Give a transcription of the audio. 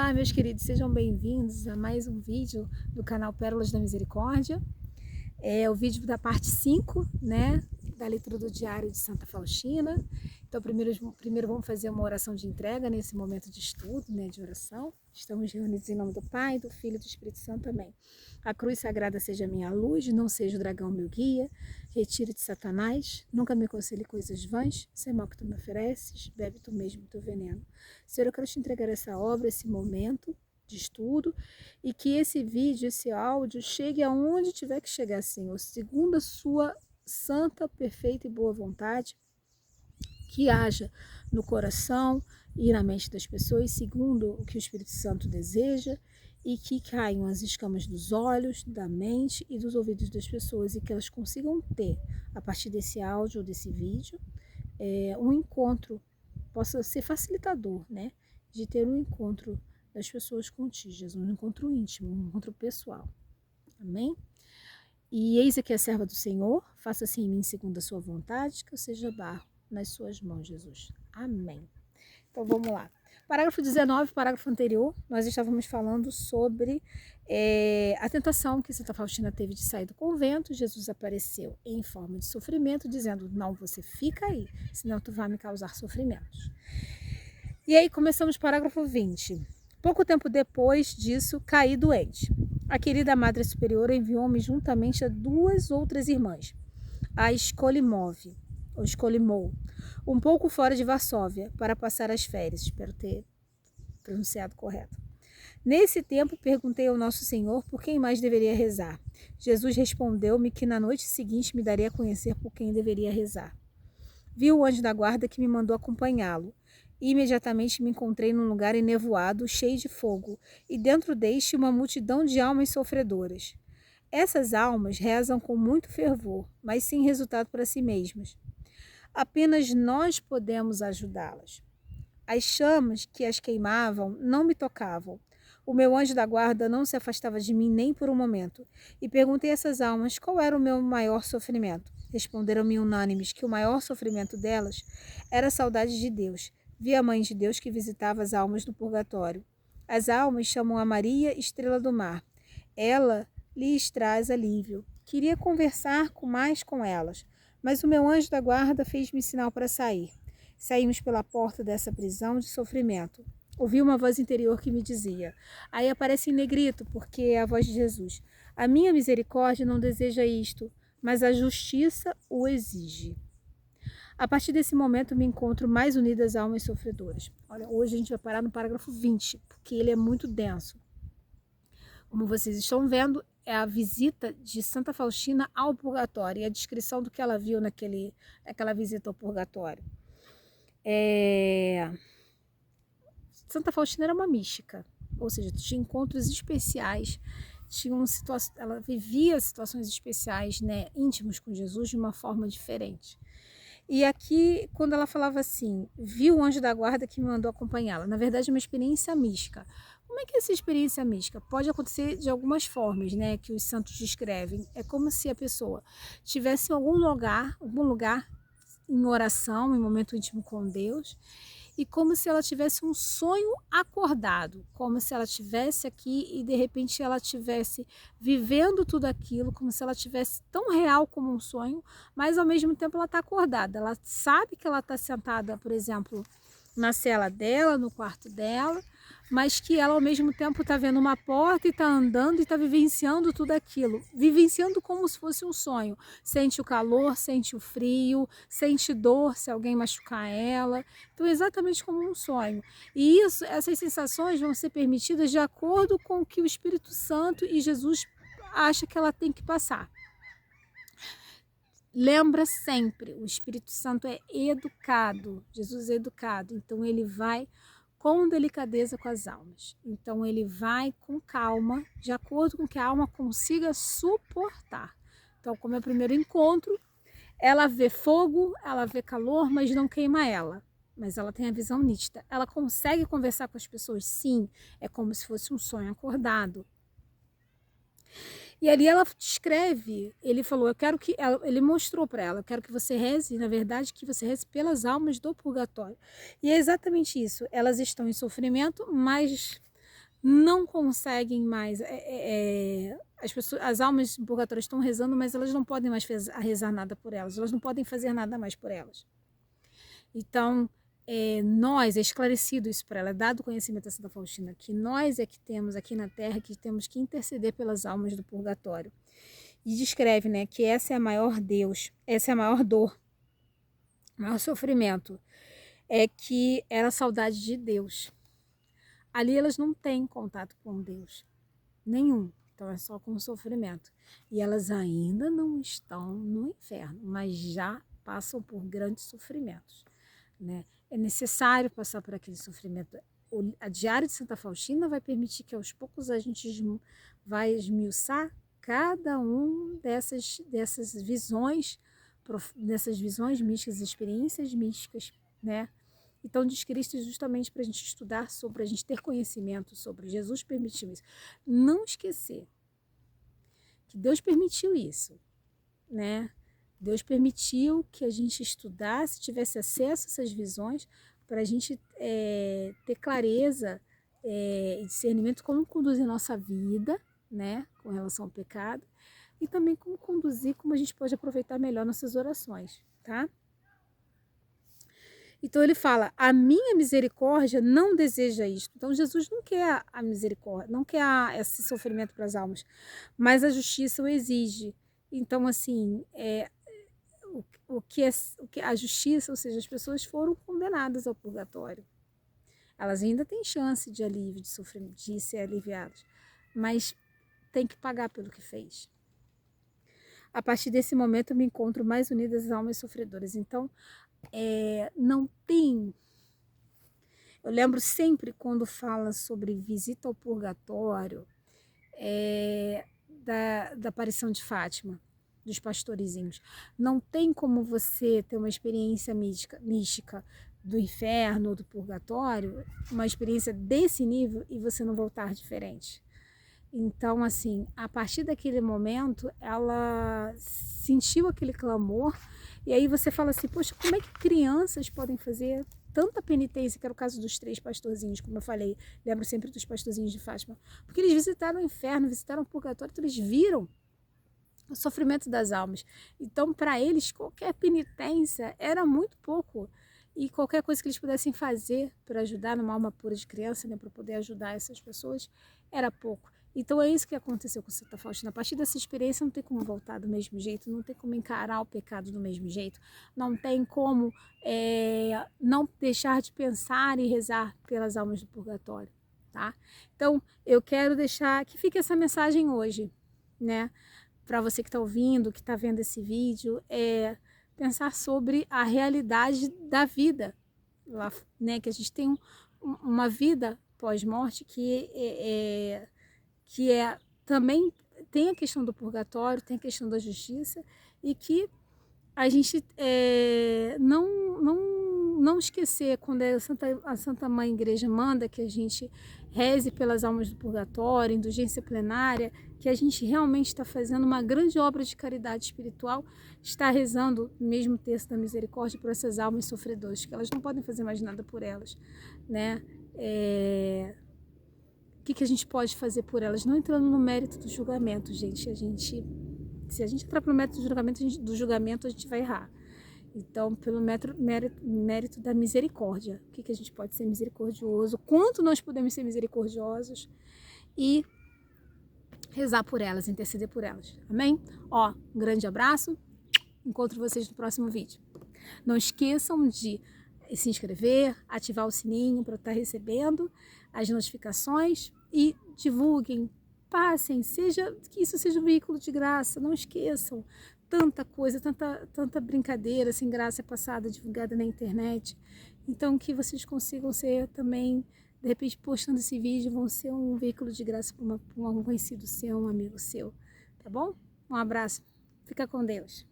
Olá, meus queridos, sejam bem-vindos a mais um vídeo do canal Pérolas da Misericórdia. É o vídeo da parte 5, né, da leitura do Diário de Santa Faustina. Então, primeiro vamos fazer uma oração de entrega nesse momento de estudo, né, de oração. Estamos reunidos em nome do Pai, do Filho e do Espírito Santo. Amém. A cruz sagrada seja minha luz, não seja o dragão meu guia. Retire de Satanás, nunca me aconselhe coisas vãs. Sei mal que tu me ofereces, bebe tu mesmo teu veneno. Senhor, eu quero te entregar essa obra, esse momento de estudo, e que esse vídeo, esse áudio, chegue aonde tiver que chegar, Senhor, segundo a sua santa, perfeita e boa vontade, que haja no coração e na mente das pessoas, segundo o que o Espírito Santo deseja, e que caiam as escamas dos olhos, da mente e dos ouvidos das pessoas, e que elas consigam ter, a partir desse áudio ou desse vídeo, um encontro, possa ser facilitador, né, de ter um encontro das pessoas com ti, Jesus, um encontro íntimo, um encontro pessoal. Amém? E eis aqui a serva do Senhor, faça-se em mim segundo a sua vontade, que eu seja barro nas suas mãos, Jesus. Amém. Então vamos lá. Parágrafo 19, parágrafo anterior, nós estávamos falando sobre a tentação que Santa Faustina teve de sair do convento. Jesus apareceu em forma de sofrimento, dizendo: não, você fica aí, senão tu vai me causar sofrimentos. E aí começamos parágrafo 20. Pouco tempo depois disso, caí doente. A querida Madre Superiora enviou-me juntamente a duas outras irmãs, a Skolimov, um pouco fora de Varsóvia, para passar as férias. Espero ter pronunciado correto. Nesse tempo, perguntei ao Nosso Senhor por quem mais deveria rezar. Jesus respondeu-me que na noite seguinte me daria a conhecer por quem deveria rezar. Vi o anjo da guarda que me mandou acompanhá-lo. Imediatamente me encontrei num lugar enevoado, cheio de fogo, e dentro deste uma multidão de almas sofredoras. Essas almas rezam com muito fervor, mas sem resultado para si mesmas. Apenas nós podemos ajudá-las. As chamas que as queimavam não me tocavam. O meu anjo da guarda não se afastava de mim nem por um momento. E perguntei a essas almas qual era o meu maior sofrimento. Responderam-me unânimes que o maior sofrimento delas era a saudade de Deus. Vi a Mãe de Deus que visitava as almas no purgatório. As almas chamam a Maria, estrela do mar. Ela lhes traz alívio. Queria conversar mais com elas, mas o meu anjo da guarda fez-me sinal para sair. Saímos pela porta dessa prisão de sofrimento. Ouvi uma voz interior que me dizia, aí aparece em negrito, porque é a voz de Jesus: a minha misericórdia não deseja isto, mas a justiça o exige. A partir desse momento me encontro mais unida às almas sofredoras. Olha, hoje a gente vai parar no parágrafo 20, porque ele é muito denso. Como vocês estão vendo, é a visita de Santa Faustina ao purgatório, e a descrição do que ela viu naquela visita ao purgatório. Santa Faustina era uma mística, ou seja, tinha encontros especiais, ela vivia situações especiais, né, íntimos com Jesus de uma forma diferente. E aqui, quando ela falava assim, viu o anjo da guarda que me mandou acompanhá-la, na verdade é uma experiência mística. Como é que é essa experiência mística? Pode acontecer de algumas formas, né, que os santos descrevem. É como se a pessoa tivesse em algum lugar em oração, em momento íntimo com Deus, e como se ela tivesse um sonho acordado, como se ela estivesse aqui e de repente ela estivesse vivendo tudo aquilo, como se ela estivesse tão real como um sonho, mas ao mesmo tempo ela está acordada. Ela sabe que ela está sentada, por exemplo, na cela dela, no quarto dela, mas que ela ao mesmo tempo está vendo uma porta e está andando e está vivenciando tudo aquilo, vivenciando como se fosse um sonho. Sente o calor, sente o frio, sente dor se alguém machucar ela. Então é exatamente como um sonho. E essas sensações vão ser permitidas de acordo com o que o Espírito Santo e Jesus acha que ela tem que passar. Lembra sempre, o Espírito Santo é educado, Jesus é educado, então ele vai com delicadeza com as almas. Então ele vai com calma, de acordo com que a alma consiga suportar. Então, como é o primeiro encontro, ela vê fogo, ela vê calor, mas não queima ela. Mas ela tem a visão nítida. Ela consegue conversar com as pessoas? Sim, é como se fosse um sonho acordado. E ali ela descreve, ele falou, ele mostrou para ela, eu quero que você reze, na verdade, que você reze pelas almas do purgatório. E é exatamente isso, elas estão em sofrimento, mas não conseguem mais, as almas do purgatório estão rezando, mas elas não podem mais rezar nada por elas não podem fazer nada mais por elas. Então, é esclarecido isso para ela, é dado o conhecimento a Santa Faustina, que nós é que temos aqui na Terra, que temos que interceder pelas almas do purgatório. E descreve, né, que essa é a maior dor, o maior sofrimento, é que era a saudade de Deus. Ali elas não têm contato com Deus, nenhum. Então é só com sofrimento. E elas ainda não estão no inferno, mas já passam por grandes sofrimentos, né? É necessário passar por aquele sofrimento. A Diário de Santa Faustina vai permitir que aos poucos a gente vai esmiuçar cada um dessas visões místicas, experiências místicas, né? Então, descrito justamente para a gente estudar sobre, para a gente ter conhecimento sobre. Jesus permitiu isso. Não esquecer que Deus permitiu isso, né? Deus permitiu que a gente estudasse, tivesse acesso a essas visões, para a gente ter clareza e discernimento como conduzir nossa vida, né? Com relação ao pecado, e também como conduzir, como a gente pode aproveitar melhor nossas orações, tá? Então ele fala, a minha misericórdia não deseja isto. Então Jesus não quer a misericórdia, não quer esse sofrimento para as almas, mas a justiça o exige. Então assim, o que a justiça, ou seja, as pessoas foram condenadas ao purgatório. Elas ainda têm chance de alívio, de sofrimento, de ser aliviadas, mas tem que pagar pelo que fez. A partir desse momento eu me encontro mais unida às almas sofredoras. Então, não tem... Eu lembro sempre quando fala sobre visita ao purgatório, da aparição de Fátima, dos pastorezinhos. Não tem como você ter uma experiência mística do inferno, do purgatório, uma experiência desse nível e você não voltar diferente. Então, assim, a partir daquele momento, ela sentiu aquele clamor, e aí você fala assim, poxa, como é que crianças podem fazer tanta penitência, que era o caso dos 3 pastorzinhos, como eu falei, lembro sempre dos pastorzinhos de Fátima, porque eles visitaram o inferno, visitaram o purgatório, então eles viram o sofrimento das almas. Então, para eles, qualquer penitência era muito pouco, e qualquer coisa que eles pudessem fazer para ajudar numa alma pura de criança, né, para poder ajudar essas pessoas, era pouco. Então é isso que aconteceu com Santa Faustina. A partir dessa experiência não tem como voltar do mesmo jeito, não tem como encarar o pecado do mesmo jeito, não tem como não deixar de pensar e rezar pelas almas do purgatório, tá? Então eu quero deixar que fique essa mensagem hoje, né? Para você que está ouvindo, que está vendo esse vídeo, pensar sobre a realidade da vida, né? Que a gente tem uma vida pós-morte que também tem a questão do purgatório, tem a questão da justiça, e que a gente não esquecer, quando a Santa Mãe Igreja manda que a gente reze pelas almas do purgatório, indulgência plenária, que a gente realmente está fazendo uma grande obra de caridade espiritual, está rezando o mesmo texto da misericórdia por essas almas sofredoras, que elas não podem fazer mais nada por elas, né? O que a gente pode fazer por elas? Não entrando no mérito do julgamento, gente. Se a gente entrar no mérito do julgamento, a gente vai errar. Então, pelo mérito da misericórdia. O que a gente pode ser misericordioso? Quanto nós podemos ser misericordiosos? E rezar por elas, interceder por elas. Amém? Ó, um grande abraço. Encontro vocês no próximo vídeo. Não esqueçam de se inscrever, ativar o sininho para estar recebendo as notificações e divulguem, passem, que isso seja um veículo de graça, não esqueçam. Tanta coisa, tanta brincadeira sem graça é passada, divulgada na internet. Então que vocês consigam ser também, de repente postando esse vídeo, vão ser um veículo de graça para um conhecido seu, um amigo seu, tá bom? Um abraço, fica com Deus.